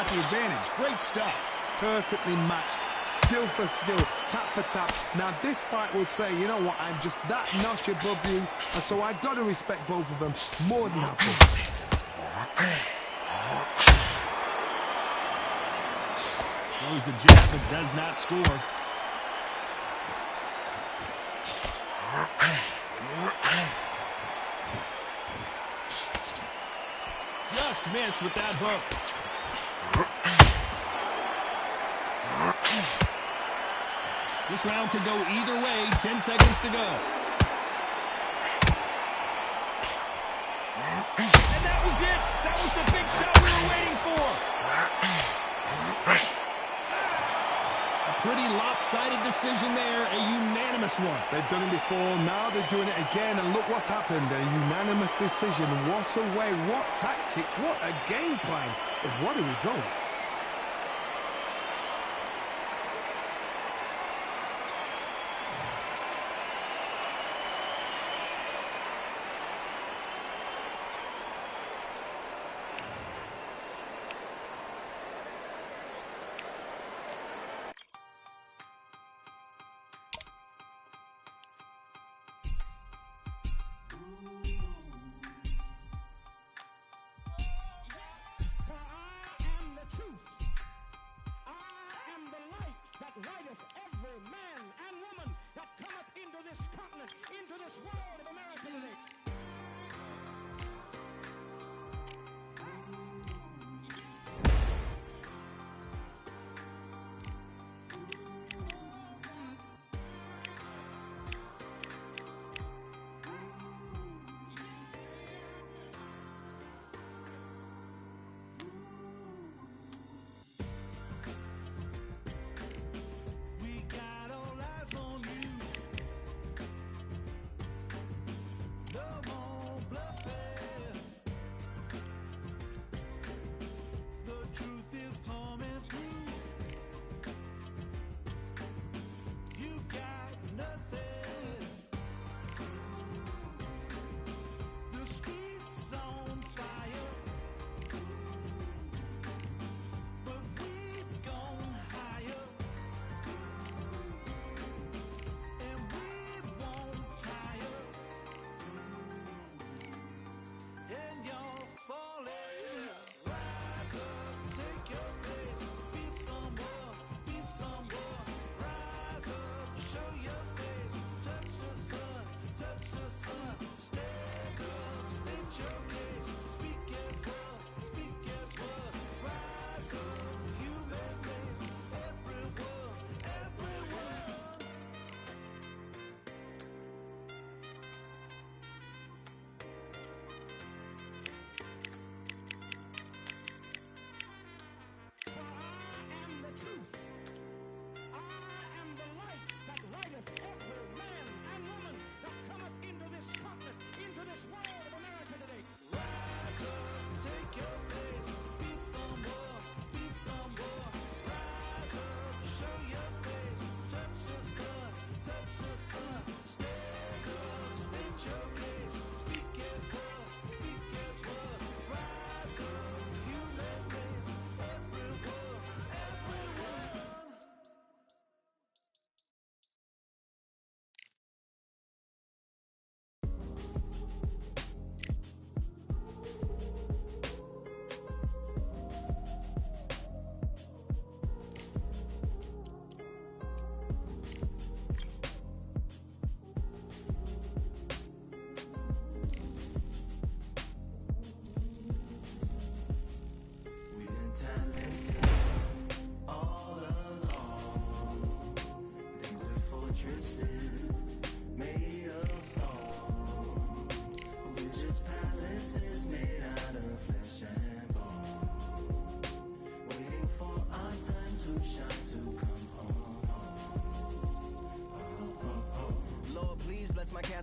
got the advantage. Great stuff. Perfectly matched. Skill for skill, tap for tap. Now this fight will say, you know what, I'm just that notch above you, and so I've got to respect both of them more than that. Throws the jab but does not score. Just missed with that hook. This round could go either way. 10 seconds to go. And that was it. That was the big shot we were waiting for. A pretty lopsided decision there. A unanimous one. They've done it before. Now they're doing it again. And look what's happened. A unanimous decision. What a way. What tactics. What a game plan. But what a result. Lighteth every man and woman that cometh into this continent, into this world of America today.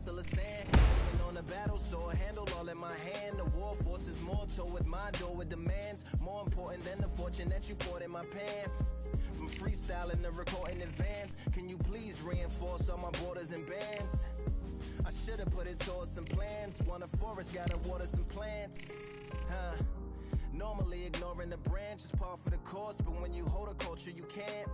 castle of sand. Working on the battle, so a handle all in my hand. The war force is mortal with my door with demands. More important than the fortune that you poured in my pan. From freestyling to recording advance, can you please reinforce all my borders and bands? I should've put it towards some plans. Want a forest, gotta water some plants. Normally ignoring the branch is par for the course, but when you hold a culture, you can't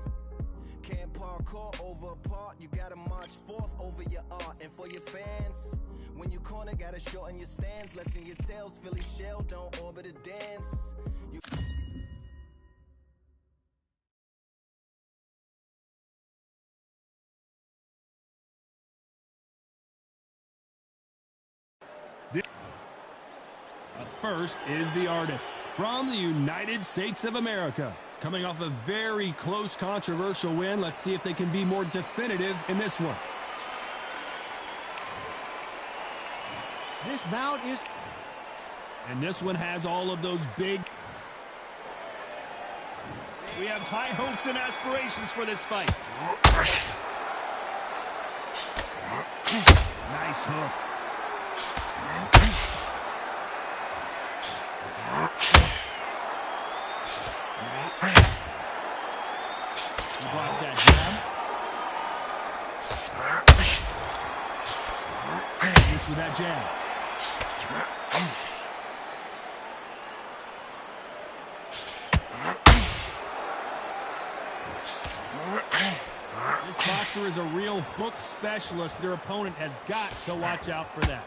parkour over a part. You gotta march forth over your art. And for your fans, when you corner, gotta shorten your stance. Lessen your tails, Philly shell, don't orbit a dance. You Up first is the artist from the United States of America. Coming off a very close, controversial win. Let's see if they can be more definitive in this one. This bout is... And this one has all of those big... We have high hopes and aspirations for this fight. Nice hook. He blocks that jab. Ace with that jab. This boxer is a real hook specialist. Their opponent has got to watch out for that.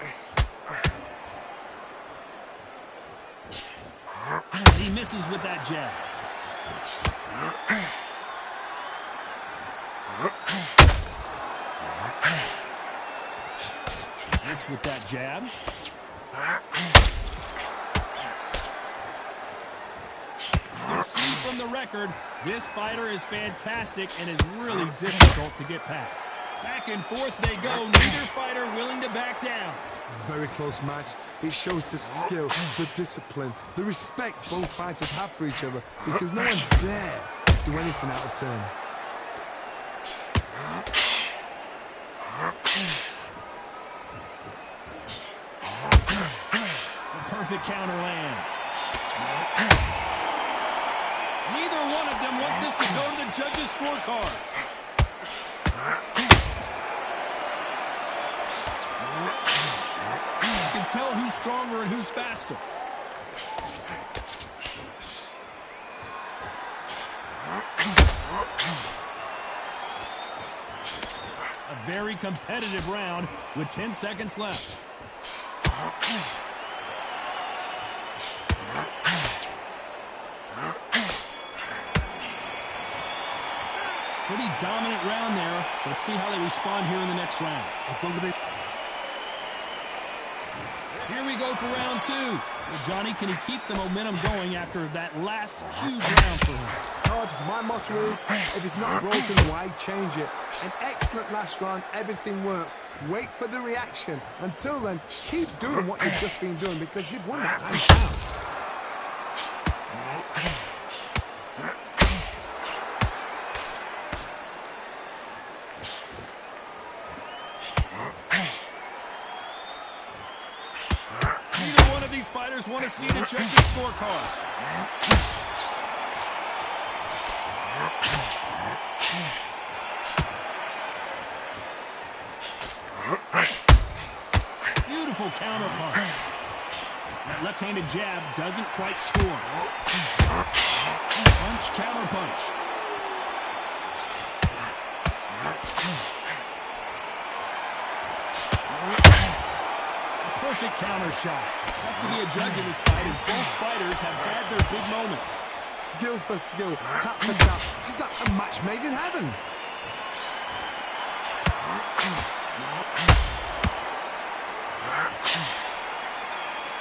He misses with that jab. Miss with that jab. You can see from the record, this fighter is fantastic and is really difficult to get past. Back and forth they go, neither fighter willing to back down. Very close match. It shows the skill, the discipline, the respect both fighters have for each other, because no one dare do anything out of turn. The perfect counter lands. Neither one of them want this to go to the judges' scorecards. You can tell who's stronger and who's faster. A very competitive round with 10 seconds left. Pretty dominant round there. Let's see how they respond here in the next round. Here we go for round two. Well, Johnny, can he keep the momentum going after that last huge round for him? Todd, my motto is, if it's not broken, why change it? An excellent last round, everything works. Wait for the reaction. Until then, keep doing what you've just been doing, because you've won that hands down. Neither one of these fighters want to see the judges' scorecards. Beautiful counter punch. That left-handed jab doesn't quite score. Punch, counter punch. Perfect counter shot. Tough to be a judge in this fight as both fighters have had their big moments. Skill for skill, tap for tap. Just like a match made in heaven.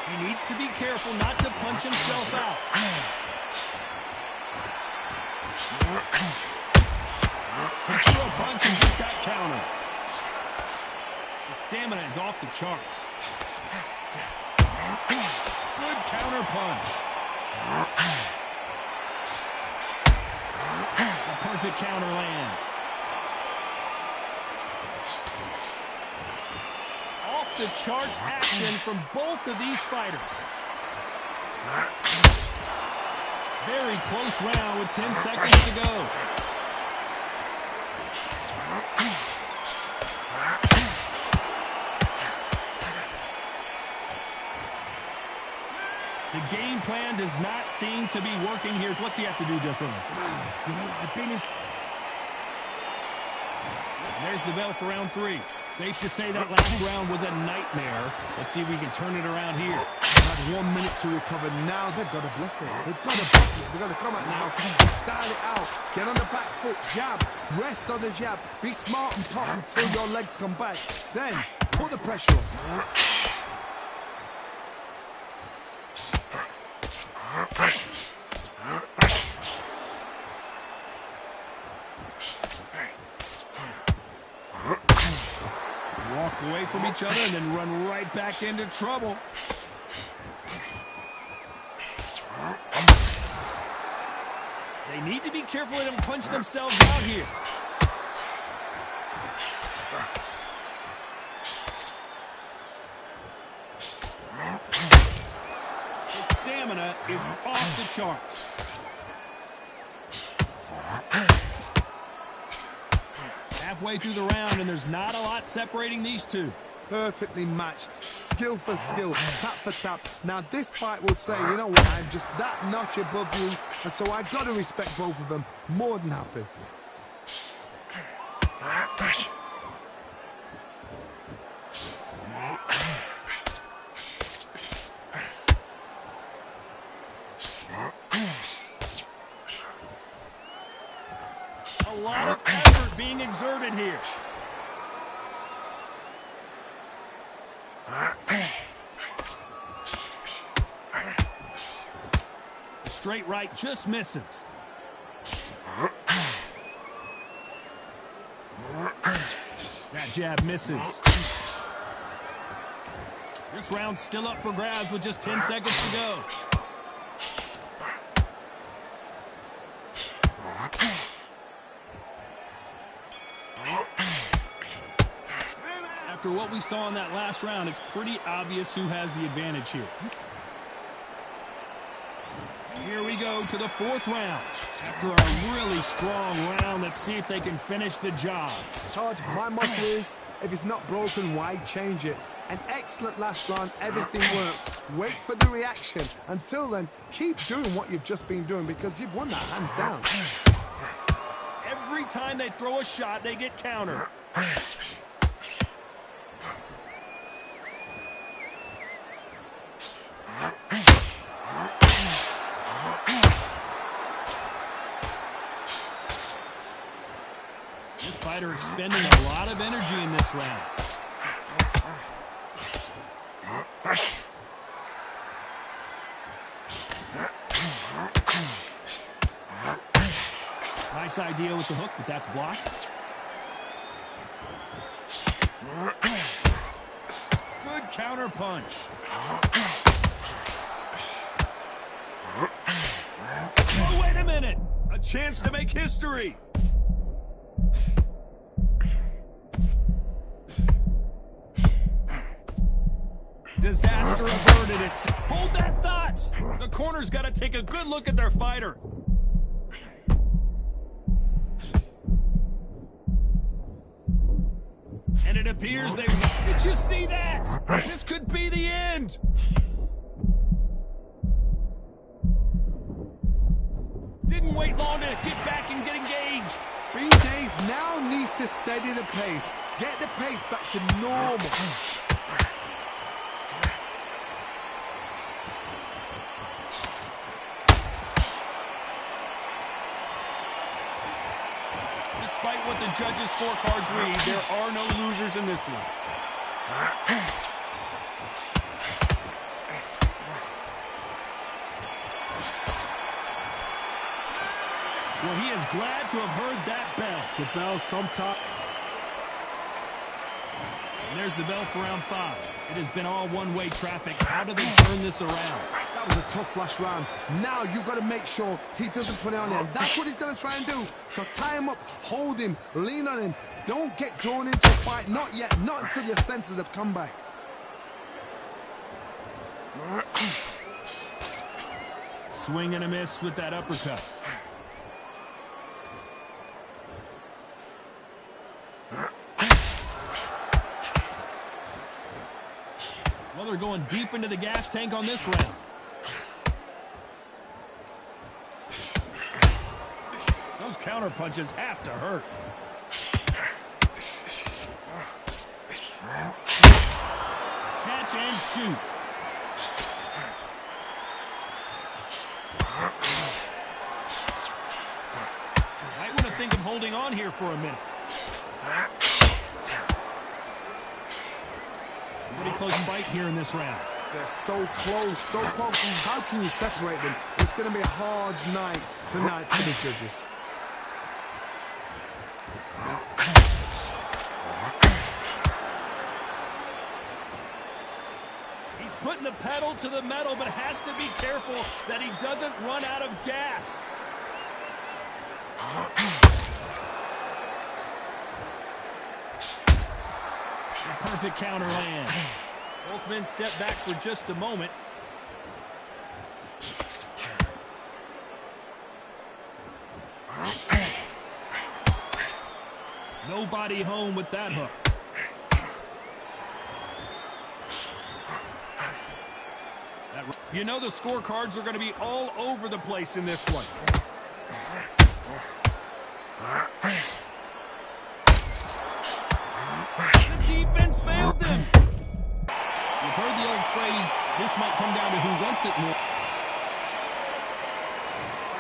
He needs to be careful not to punch himself out. He threw a punch and just got countered. The stamina is off the charts. Good counter punch. A perfect counter lands. Off the charts action from both of these fighters. Very close round with 10 seconds to go. The game plan does not seem to be working here. What's he have to do differently? You know, I've been in... There's the bell for round 3. Safe to say that last round was a nightmare. Let's see if we can turn it around here. Had 1 minute to recover. Now they've got to bluff it. They've got to bluff it. They've got to come out now. Style it out. Get on the back foot. Jab. Rest on the jab. Be smart and pop until your legs come back. Then put the pressure on. Walk away from each other and then run right back into trouble. They need to be careful they don't punch themselves out here. His stamina is off the charts. Halfway through the round, and there's not a lot separating these two. Perfectly matched. Skill for skill. Tap for tap. Now this fight will say, you know what, I'm just that notch above you, and so I got to respect both of them. More than happy. A lot of effort being exerted here. Straight right just misses. That jab misses. This round's still up for grabs with just 10 seconds to go. After what we saw in that last round, it's pretty obvious who has the advantage here. Here we go to the 4th round. After a really strong round, let's see if they can finish the job. Todd, my motto is, if it's not broken, why change it? An excellent last round, everything works. Wait for the reaction. Until then, keep doing what you've just been doing because you've won that hands down. Every time they throw a shot, they get countered. This fighter expending a lot of energy in this round. Nice idea with the hook, but that's blocked. Good counter punch. Oh, wait a minute. A chance to make history. Disaster averted. Hold that thought. The corner's got to take a good look at their fighter. And it appears they... Did you see that? This could be the end. Didn't wait long to get back and get engaged. BJ's now needs to steady the pace. Get the pace back to normal. Despite what the judges' scorecards read, there are no losers in this one. Well, he is glad to have heard that bell. The bell sometime. And there's the bell for round 5. It has been all one-way traffic. How do they turn this around? That was a tough last round. Now you've got to make sure he doesn't put it on him. That's what he's going to try and do. So tie him up, hold him, lean on him. Don't get drawn into a fight. Not yet. Not until your senses have come back. Swing and a miss with that uppercut. Well, they're going deep into the gas tank on this round. Those counter punches have to hurt. Catch and shoot. Might want to think of holding on here for a minute. Pretty close fight here in this round. They're so close, so close. How can you separate them? It's going to be a hard night tonight for the judges. He's putting the pedal to the metal, but has to be careful that he doesn't run out of gas. A perfect counter land. Both men step back for just a moment. Nobody home with that hook. You know the scorecards are going to be all over the place in this one. The defense failed them. You've heard the old phrase, this might come down to who wants it more.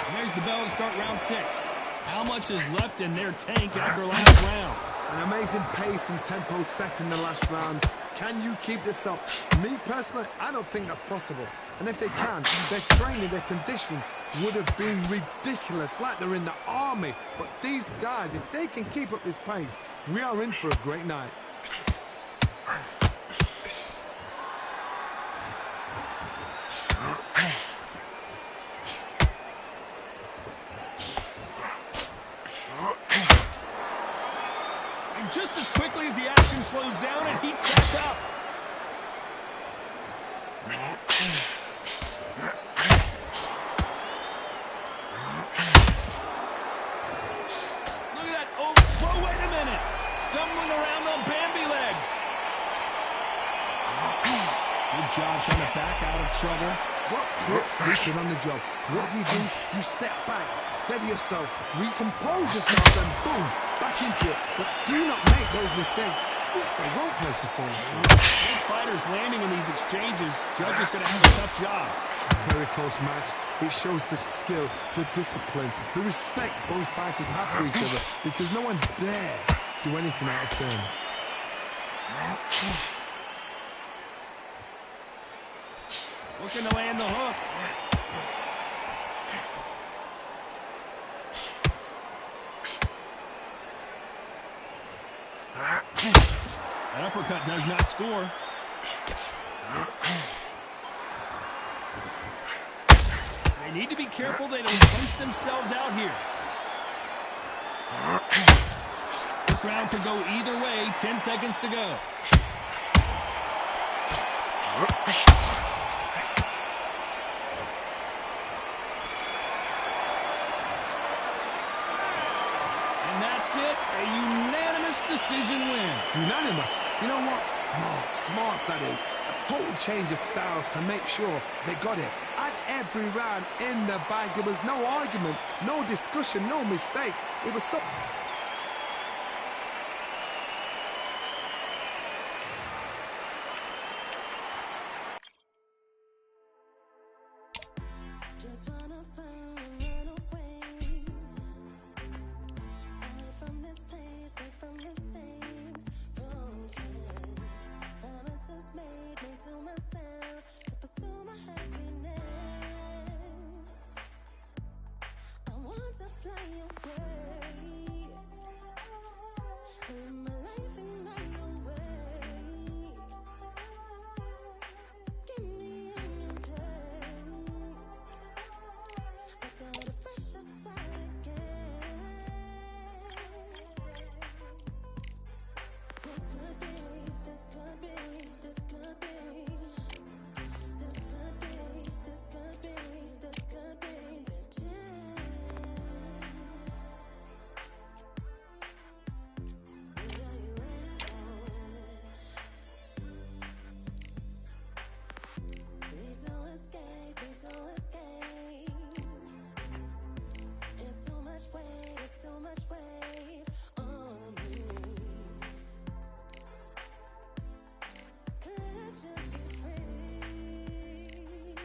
And there's the bell to start round 6. How much is left in their tank after last round? An amazing pace and tempo set in the last round. Can you keep this up? Me personally, I don't think that's possible. And if they can, their training, their conditioning would have been ridiculous, like they're in the army. But these guys, if they can keep up this pace, we are in for a great night. And just as quickly as the action slows down, it heats back up. Look at that. Oh, whoa, wait a minute. Stumbling around on Bambi legs. Good job trying to back out of trouble. What puts this on the job? What do? You step back, steady yourself, recompose yourself, then boom, back into it. But do not make those mistakes. This is the wrong place to fall asleep. Both fighters landing in these exchanges. Judge is going to have a tough job. Very close match. It shows the skill, the discipline, the respect both fighters have for each other, because no one dare do anything out of turn. Looking to land the hook. That uppercut does not score. They need to be careful they don't punch themselves out here. This round could go either way. 10 seconds to go. And that's it. A unanimous decision win. Unanimous. You know what? Smart that is. A total change of styles to make sure they got it. At every round in the bag, there was no argument, no discussion, no mistake. It was so... Just wanna find and run away. Away from this place, away from mistakes. Broken promises made to myself to pursue my happiness. I want to fly away. much weight on me. Could I just be free?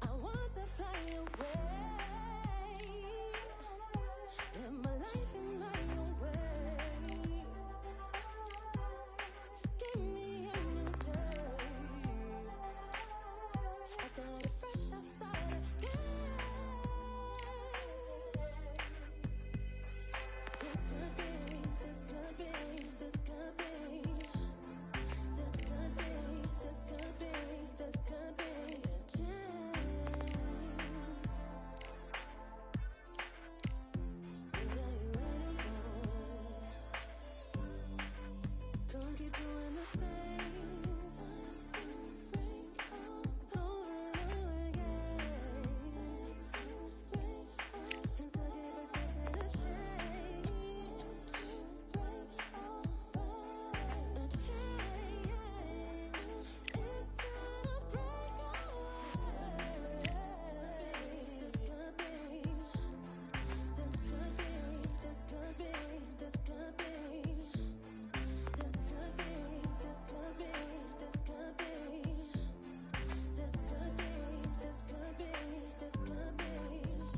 I want to fly away, live my life in my own way. Give me a new day. I said it fresh outside again. This could be, this could be, this could be. This could be, this could be, this could be a chance. What are you waiting for? Don't keep doing the same. Time to break out, over and over again. Time to break out, and so give us a change. Break out, a change. It's time to break away. This could be, this could be, this could be, this could be. This could be, this could be, this could be. This could be, this could be, this could be a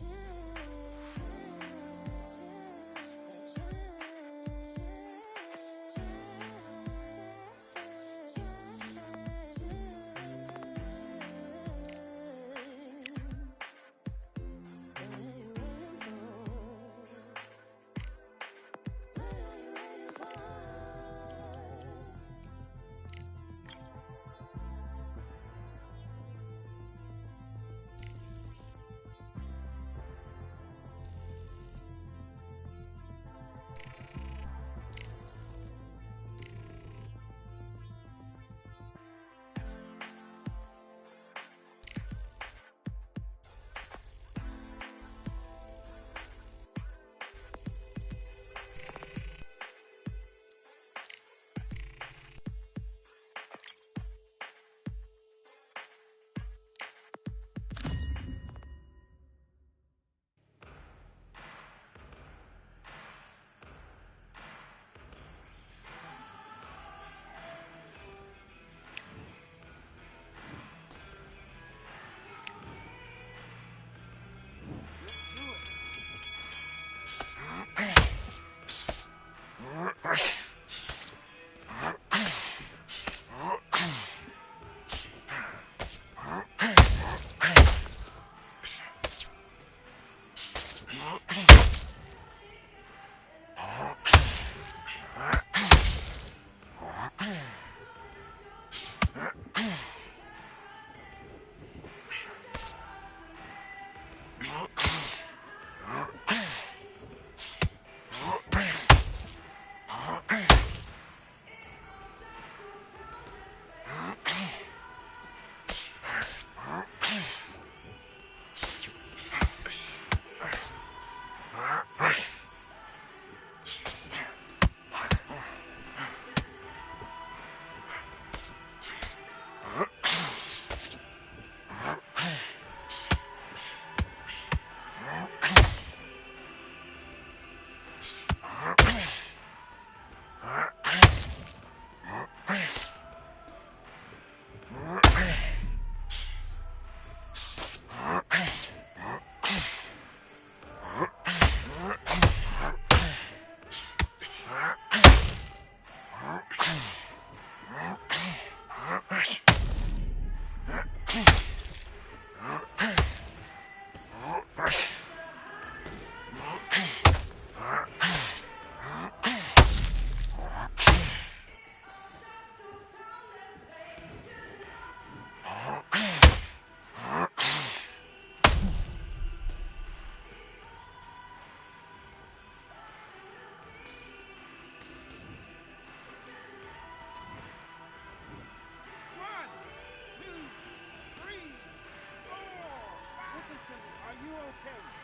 Are you okay?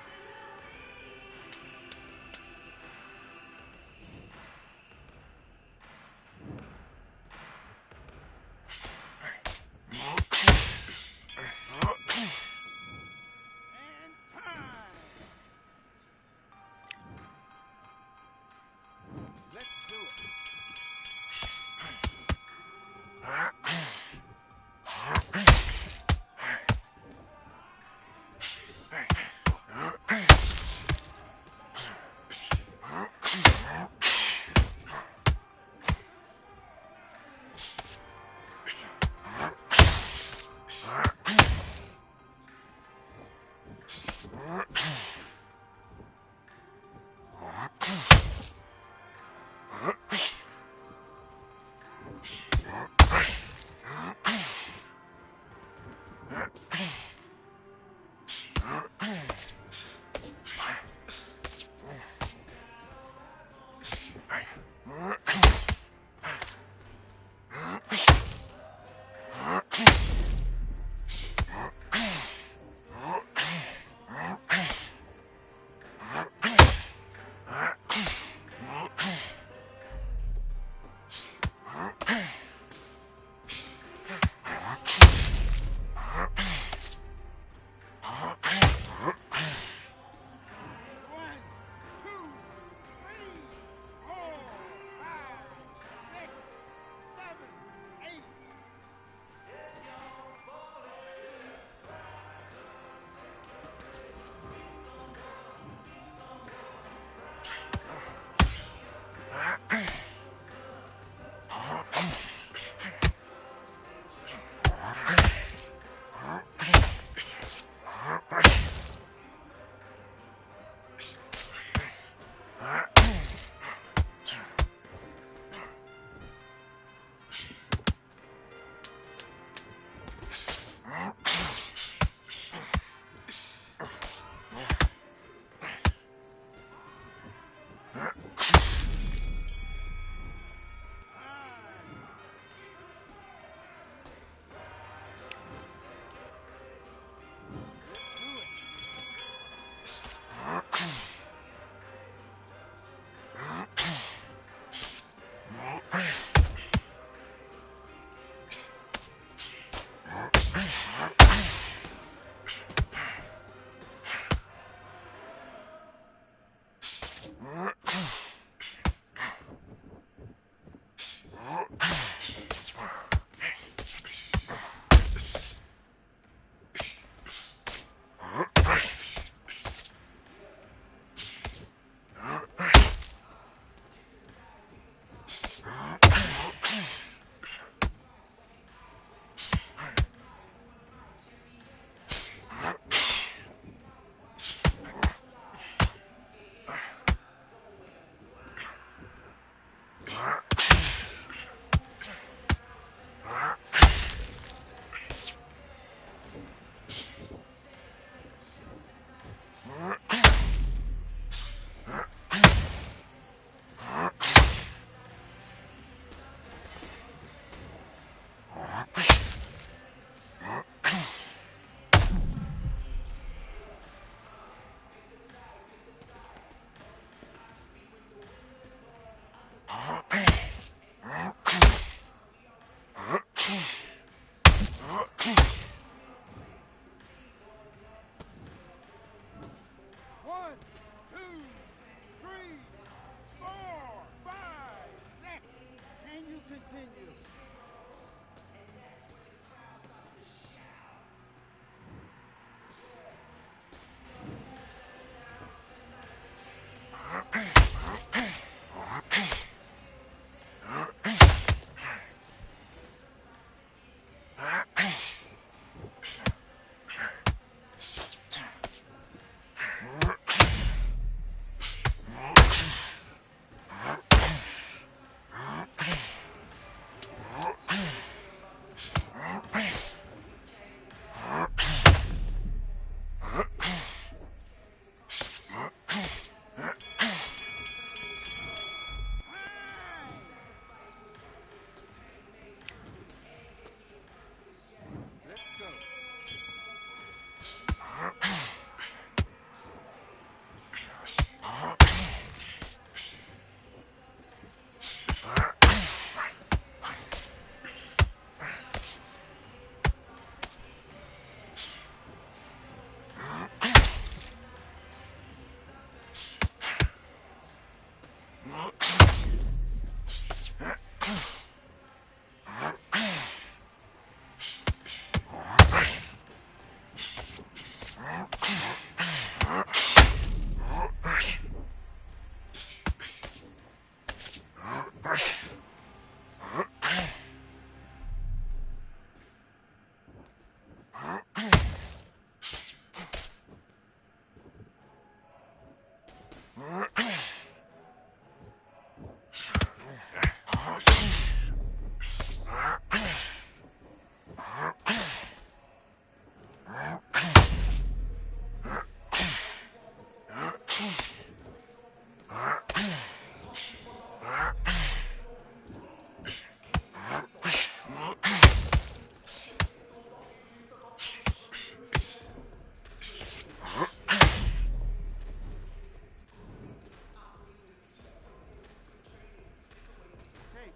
Hey,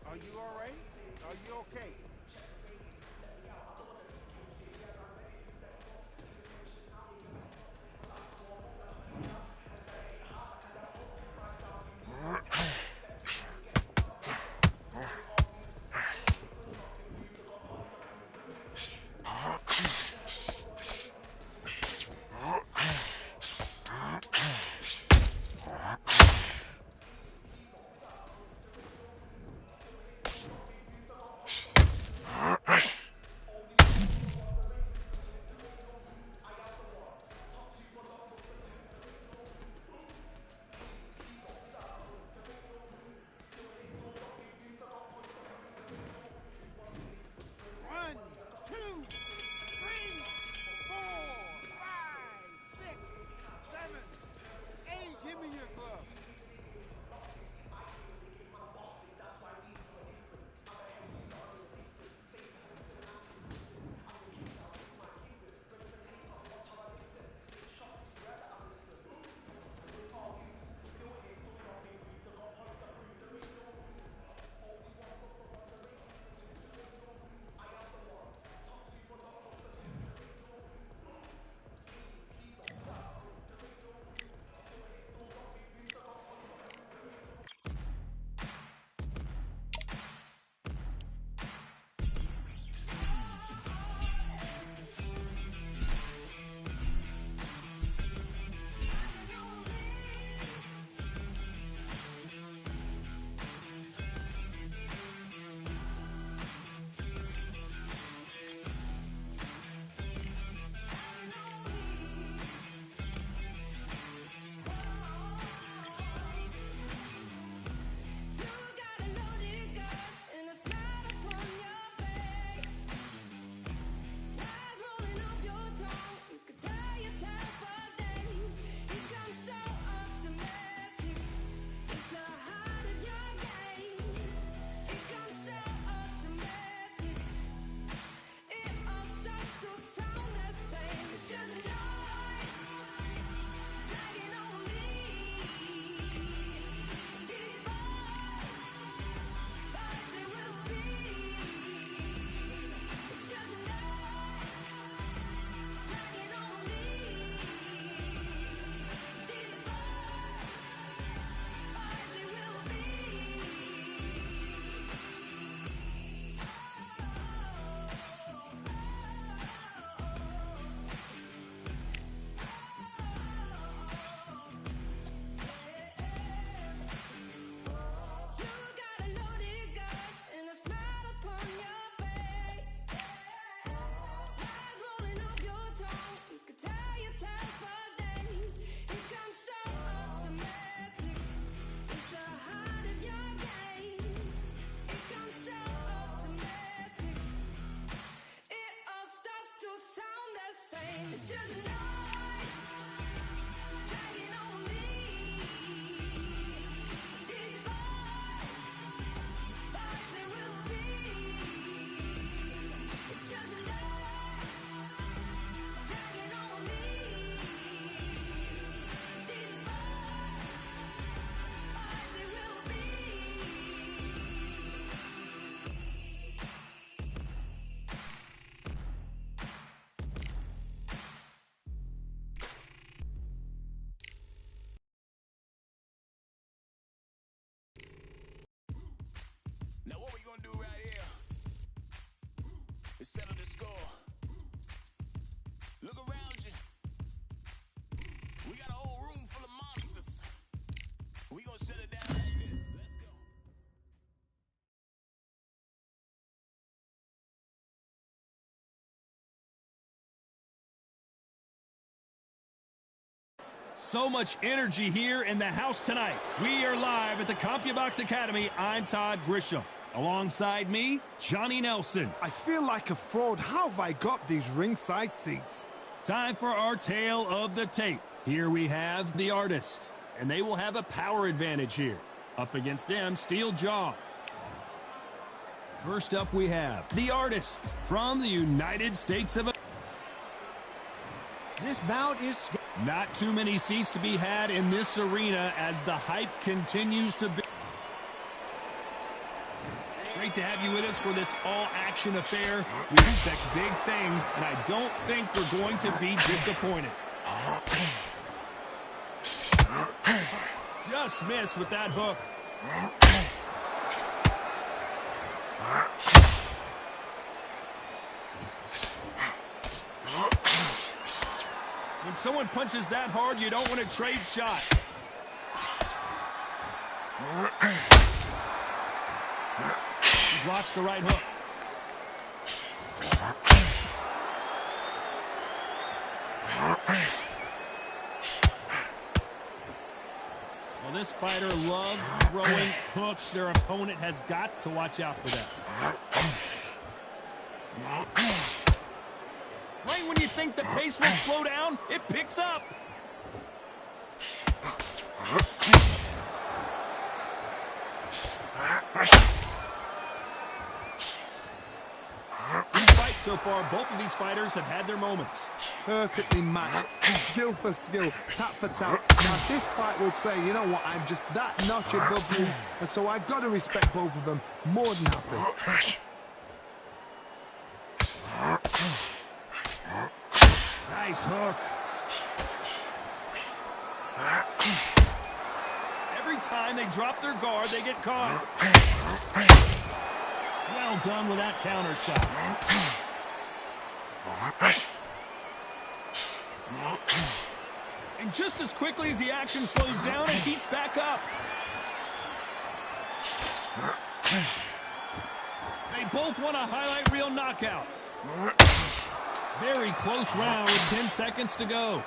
are you all right? Are you okay? So much energy here in the house tonight. We are live at the CompuBox Academy. I'm Todd Grisham. Alongside me, Johnny Nelson. I feel like a fraud. How have I got these ringside seats? Time for our tale of the tape. Here we have the artist, and they will have a power advantage here. Up against them, Steel Jaw. First up, we have the artist from the United States of America. This bout is... Not too many seats to be had in this arena as the hype continues to build. Great to have you with us for this all-action affair. We expect big things, and I don't think we're going to be disappointed. Just missed with that hook. When someone punches that hard, you don't want to trade shots. He blocks the right hook. Well, this fighter loves throwing hooks. Their opponent has got to watch out for that. Right when you think the pace will slow down, it picks up. Fight so far, both of these fighters have had their moments. Perfectly matched, skill for skill, tap for tap. Now this fight will say, you know what, I'm just that notch above you, and so I've got to respect both of them more than happy. Nice hook. Every time they drop their guard, they get caught. Well done with that counter shot. And just as quickly as the action slows down, it heats back up. They both want a highlight reel knockout. Very close round with 10 seconds to go.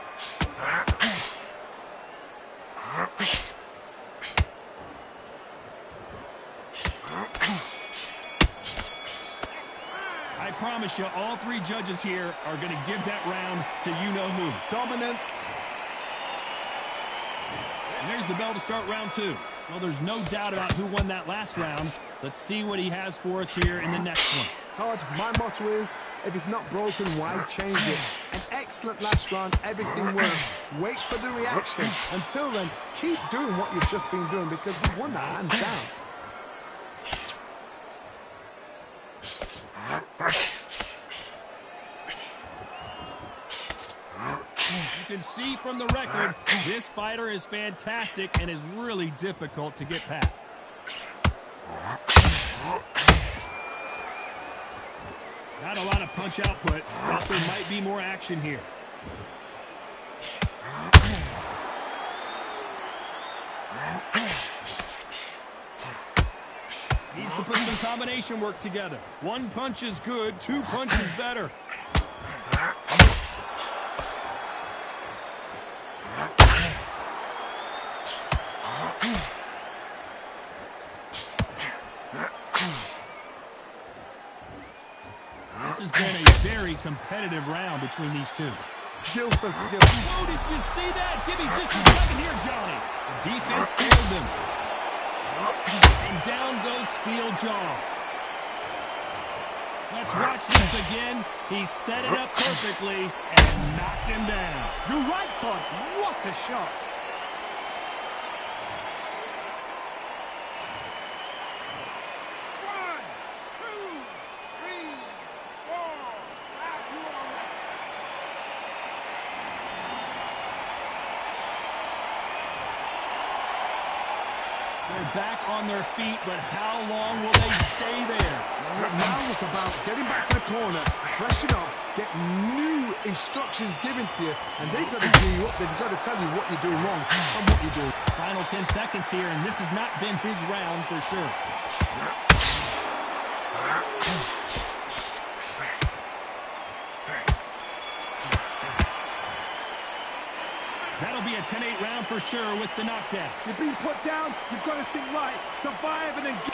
I promise you, all three judges here are going to give that round to you-know-who. Dominance. And there's the bell to start round two. Well, there's no doubt about who won that last round. Let's see what he has for us here in the next one. Todd, my motto is, if it's not broken, why change it? An excellent last round, everything worked. Wait for the reaction. Until then, keep doing what you've just been doing because you won that hands down. You can see from the record, this fighter is fantastic and is really difficult to get past. Not a lot of punch output. Thought there might be more action here. Needs to put some combination work together. One punch is good, two punches better. This has been a very competitive round between these two. Skill for skill. Whoa, did you see that? Give me just a second here, Johnny. The defense killed him. And down goes Steel Jaw. Let's watch this again. He set it up perfectly and knocked him down. You're right, Todd. What a shot. They're back on their feet, but how long will they stay there? Now it's about getting back to the corner, freshen up, get new instructions given to you, and they've got to do you up. They've got to tell you what you're doing wrong and what you're doing. Final 10 seconds here, and this has not been his round for sure. That'll be be a 10-8 round for sure with the knockdown. You're being put down. You've got to think right. Survive and then get...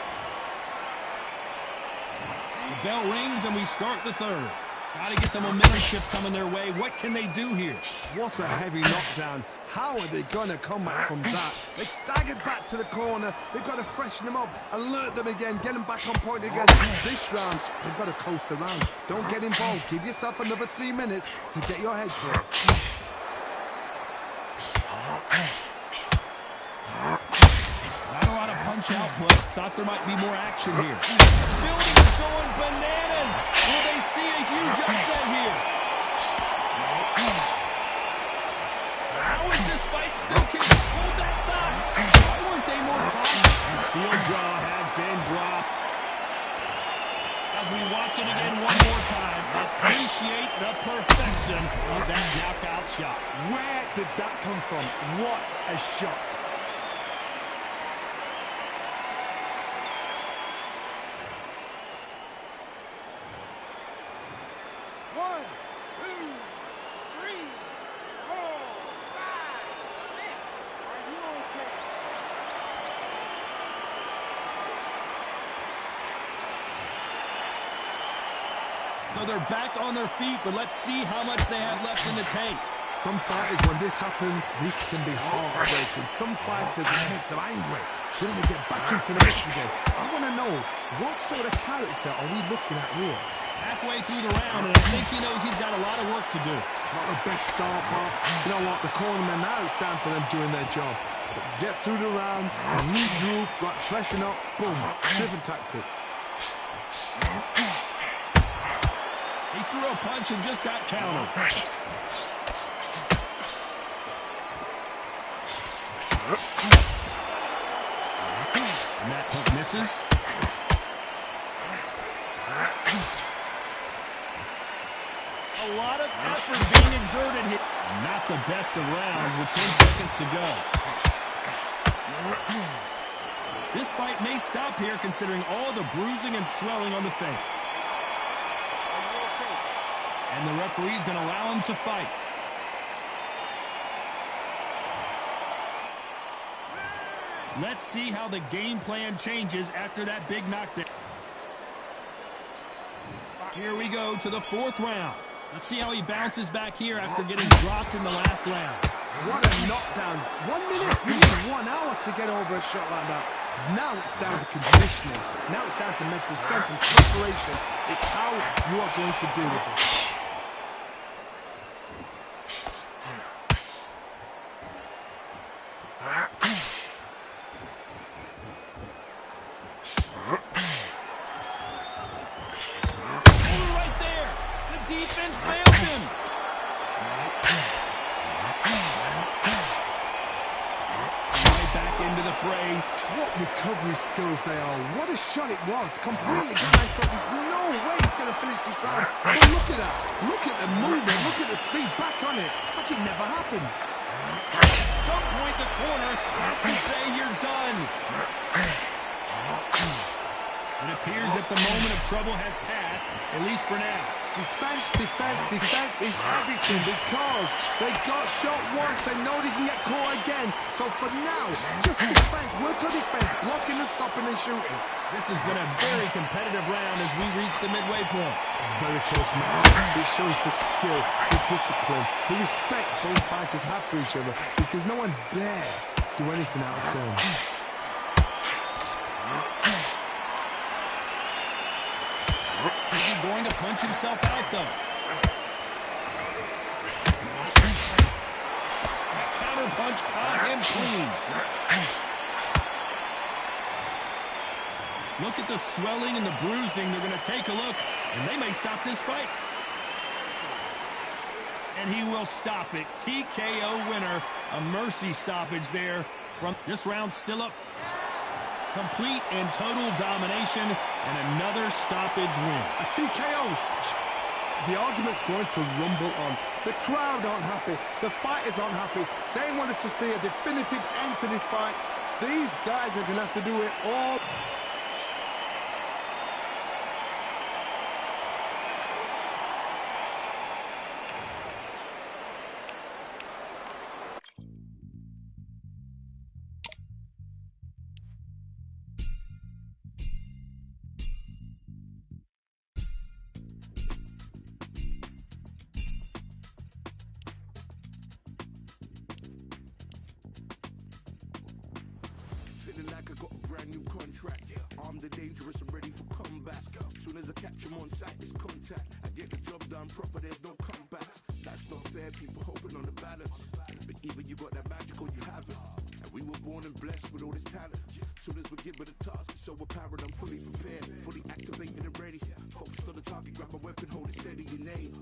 The bell rings and we start the third. Got to get the momentum shift coming their way. What can they do here? What a heavy knockdown. How are they going to come back from that? They staggered back to the corner. They've got to freshen them up, alert them again, get them back on point again. This round, they've got to coast around. Don't get involved. Give yourself another 3 minutes to get your head clear. Not a lot of punch output. Thought there might be more action here. Building is going bananas. Will they see a huge upset here? How is this fight still kicking? Hold that thought. Why weren't they more cautious? The steel jaw has been dropped. As we watch it again one more time, appreciate the perfection of that knockout shot. Where did that come from? What a shot. One, two, three, four, five, six. Are you okay? So they're back on their feet, but let's see how much they have left in the tank. Some fighters, when this happens, this can be heartbreaking. Some fighters, it makes them angry. Then they get back into the mix again. I want to know, what sort of character are we looking at here? Halfway through the round, and I think he knows he's got a lot of work to do. Not the best start, Bob. You know what? The cornermen, now it's down for them doing their job. Get through the round, regroup, right, freshen up, boom. Different tactics. He threw a punch and just got countered. And that hook misses. A lot of effort being exerted here. Not the best of rounds with 10 seconds to go. This fight may stop here considering all the bruising and swelling on the face. And the referee's going to allow him to fight. Let's see how the game plan changes after that big knockdown. Here we go to the fourth round. Let's see how he bounces back here after getting dropped in the last round. What a knockdown. 1 minute. You need 1 hour to get over a shot like that. Now it's down to conditioning. Now it's down to mental strength and preparation. It's how you are going to deal with it. Right there. The defense failed him. Right back into the fray. What recovery skills they are. What a shot it was. Completely gone. I thought there's no way he's going to finish this round. But look at that. Look at the movement. Look at the speed. Back on it. Like it never happened. At some point, the corner has to say you're done. It appears that the moment of trouble has passed, at least for now. Defense, defense, defense is everything because they got shot once. They know they can get caught again. So for now, just defense. Work on defense. Blocking and stopping and shooting. This has been a very competitive round as we reach the midway point. Very close match. It shows the skill, the discipline, the respect both fighters have for each other because no one dare do anything out of turn. Is he going to punch himself out, though? Counter punch caught him clean. Look at the swelling and the bruising. They're going to take a look, and they may stop this fight. And he will stop it. TKO winner. A mercy stoppage there. From this round still up. Complete and total domination and another stoppage win. A TKO. The argument's going to rumble on. The crowd aren't happy. The fighters aren't happy. They wanted to see a definitive end to this fight. These guys are going to have to do it all. feeling like I got a brand new contract. Armed and dangerous, I'm ready for combat. Soon as I catch him on sight, it's contact. I get the job done proper, there's no comebacks. That's not fair, people hoping on the balance. But either you got that magic or you haven't. And we were born and blessed with all this talent. Soon as we're given a task, it's so apparent I'm fully prepared, fully activated and ready. Focused on the target, grab my weapon, hold it steady, your name.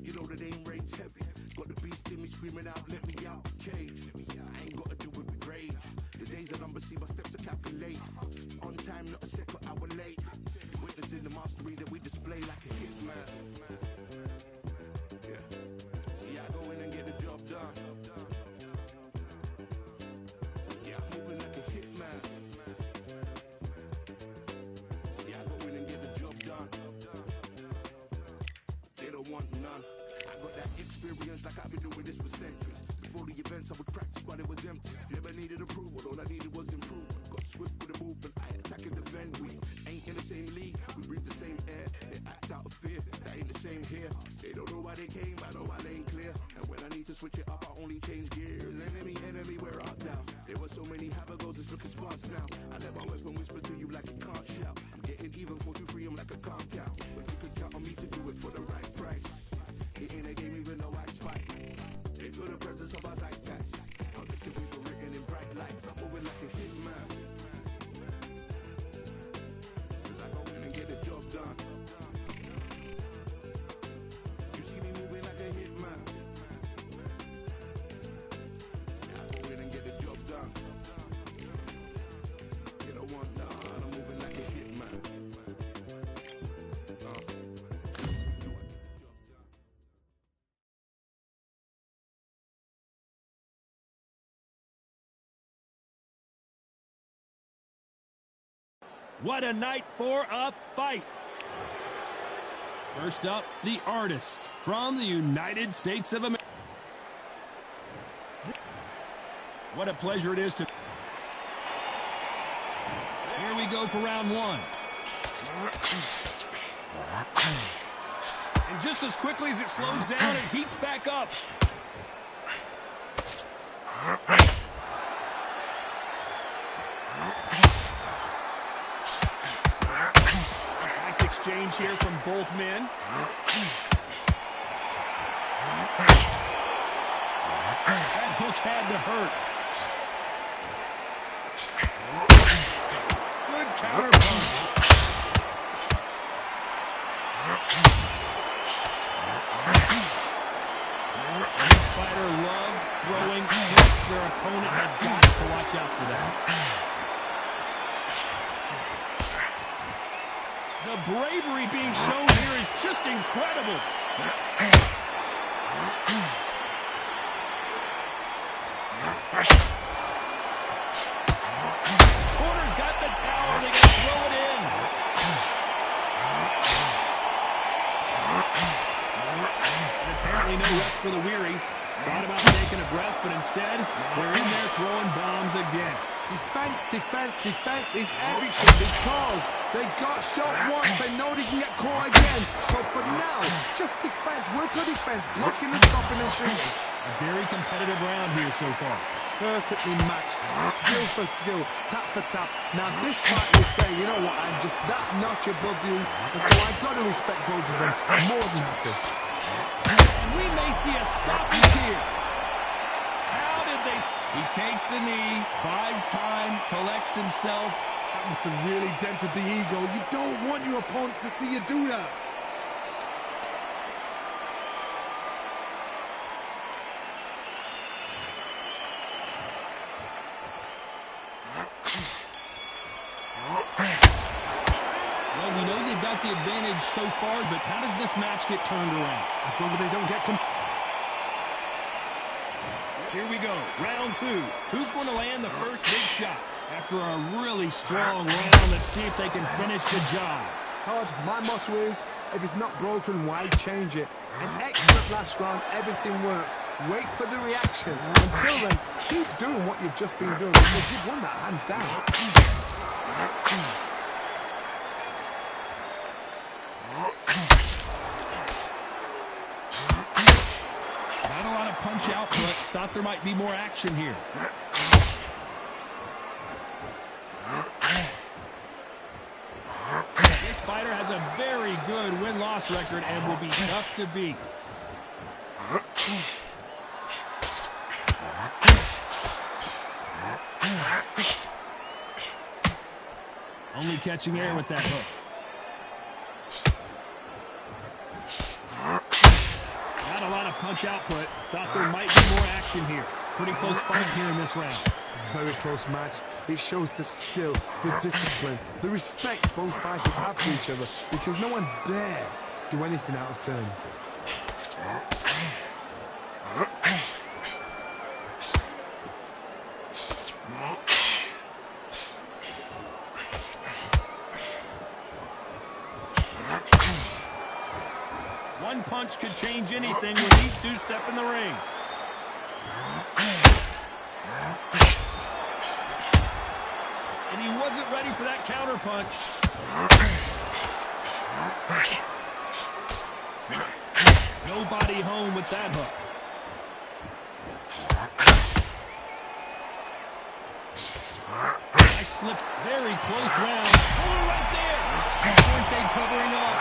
You know that aim rate's heavy. Got the beast in me screaming out, let me out the cage. I ain't gotta do it with rage. The days are numbered, see my steps are calculate. On time, not a second hour late. Witnessing the mastery that we display like a hitman. Yeah. See, I go in and get the job done. Yeah, I'm moving like a hitman. See, I go in and get the job done. They don't want none. I got that experience like I've been doing this for centuries. Before the events I would practice while it was empty. Never needed approval, all I needed was improvement. Got swift with the movement, I attack and defend. We ain't in the same league, we breathe the same air. They act out of fear, that ain't the same here. They don't know why they came, I know why they ain't clear. And when I need to switch it up, I only change gears. Enemy, where art thou? There were so many habagos, it's looking sparse now. I let my weapon whisper to you like it can't shout. I'm getting even 4-2-3, I'm like a calm count. But you could count on me to do it for the right price. It ain't a game even though I spike. They feel the presence of our zeitgeist. Our victories were written in bright lights. I'm moving like a hitman. Cause I go in and get the job done. You see me moving like a hitman. Yeah, I go in and get the job done. You don't want none. I'm moving like a hitman. What a night for a fight. First up, the artist from the United States of America. What a pleasure it is to... Here we go for round one. And just as quickly as it slows down, it heats back up. Exchange here from both men. That hook had to hurt. Good counter punch. This fighter loves throwing hits. Their opponent has got to watch out for that. The bravery being shown here is just incredible. Corner's got the tower. They got to throw it in. And apparently no rest for the weary. Thought about taking a breath, but instead, they're in there throwing bombs again. Defense is everything because they got shot once, they know they can get caught again. So for now, just defense, work on defense, blocking and stopping and shooting. A very competitive round here so far. Perfectly matched, skill for skill, tap for tap. Now this fight will say, you know what, I'm just that notch above you, and so I've got to respect both of them more than happy. And we may see a stoppage here. How did they... He takes a knee, buys time, collects himself. That must have really dented the ego. You don't want your opponent to see you do that. Well, we know they've got the advantage so far, but how does this match get turned around? As long as they don't get... Here we go, round two. Who's going to land the first big shot? After a really strong round, let's see if they can finish the job. Todd, my motto is, if it's not broken, why change it? An excellent last round, everything works. Wait for the reaction. Until then, keep doing what you've just been doing because you've won that hands down. Not a lot of punch out, but thought there might be more action here. loss record and will be tough to beat. Only catching air with that hook. Not a lot of punch output. Thought there might be more action here. Pretty close fight here in this round. Very close match. It shows the skill, the discipline, the respect both fighters have to each other because no one dare do anything out of turn. One punch could change anything when these two step in the ring. And he wasn't ready for that counter punch. Nobody home with that hook. Nice slip, very close round. Oh, right there. Weren't they covering up?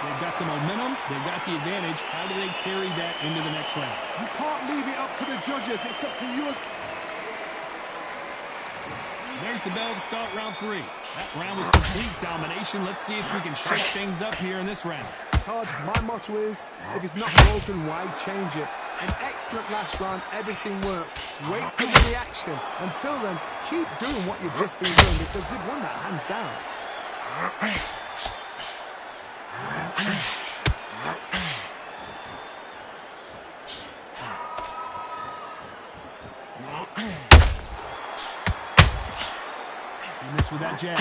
They've got the momentum, they've got the advantage. How do they carry that into the next round? You can't leave it up to the judges. It's up to you. There's the bell to start round 3. That round was complete domination. Let's see if we can shake things up here in this round. Todd, my motto is, if it's not broken, why change it? An excellent last round, everything works. Wait for the reaction. Until then, keep doing what you've just been doing because you've won that hands down. You miss with that jab.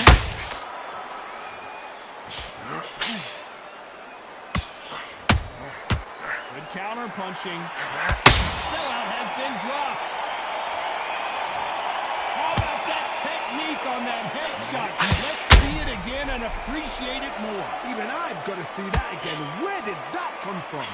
Good counter punching. Sellout has been dropped. How about that technique on that headshot? Let's see it again and appreciate it more. Even I've got to see that again. Where did that come from?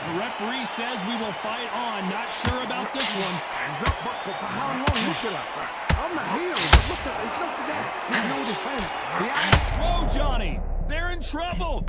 The referee says we will fight on. Not sure about this one. He's up, but for how long? Look at that. On the heels. Look at, there's nothing there. There's no defense. The eyes. Whoa, Johnny. They're in trouble.